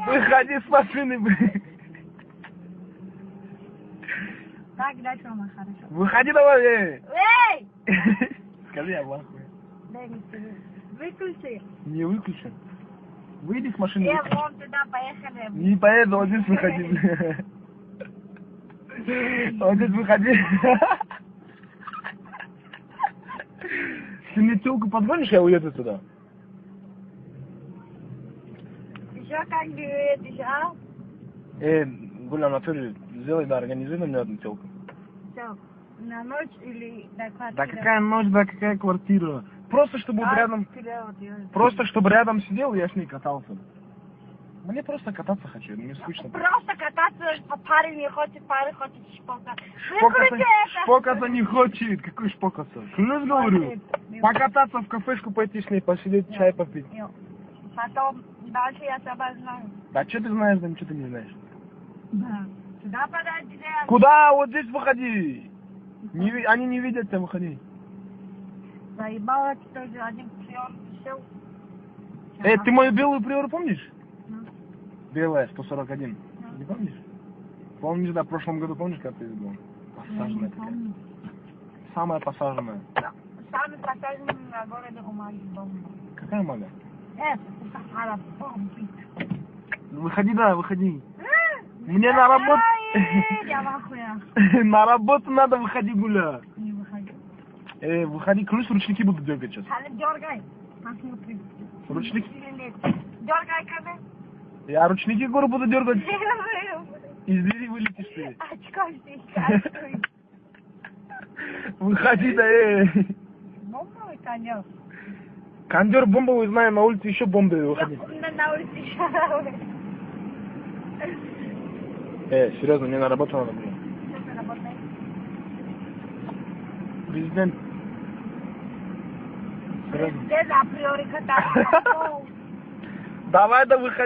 Выходи с машины, блин. Так, дальше, мама, хорошо. Выходи давай, Эй! Скажи, я в ахуе. Дай мне скажи. Выключи. Не выключи. Выйди с машины. Вон туда, поехали. Не поеду, вот здесь выходи, блин. Вот здесь выходи. Ты мне телку позвонишь, я уеду туда. Еще как говорит, еще? Гуля, Анатолий, сделай, да, организуй на мне одну телку. Все. На ночь или до квартиры? Да какая ночь, да какая квартира. Просто чтобы вот рядом... Просто чтобы рядом сидел, и я с ней катался. Мне просто кататься хочу, мне скучно. Просто кататься, парень не хочет, парень хочет шпокаться. Выключи это! Шпокаться не хочет. Какой шпокаться? Клянусь говорю. Покататься в кафешку, пойти с ней посидеть, чай попить. Потом дальше я тебя знаю. Да что ты знаешь, да ничего ты не знаешь. Да. Сюда подойди. Куда? Вот здесь выходи. Они не видят тебя, выходи. Заебало, что же один приор пришел. Ты мою белую приору помнишь? Белая, 141. Не помнишь? Помнишь, да, в прошлом году, помнишь, как ты был? Посаженная такая. Самая посаженная. Самый посаженный на городе Умаги бомба. Какая мага? Это Сахара бомбит. Выходи, да, выходи. Мне на работу... Я в ахуе. На работу надо, выходи, гуля. Не выходи. Выходи, ключ, ручники буду дергать сейчас. Дергай. Посмотри. Ручники? Дергай, когда? Я ручники, говорю, буду дергать. Из двери вылетишь ты. Очко здесь. Выходи, да, Бомбовый конек. Кондер бомбовый, знаю, на улице еще бомбы, выходи. На улице еще. Серьезно, мне на работу надо было. Что ты работаешь? Президент. Серьезно. Где априори кататься? Давай, да выходи.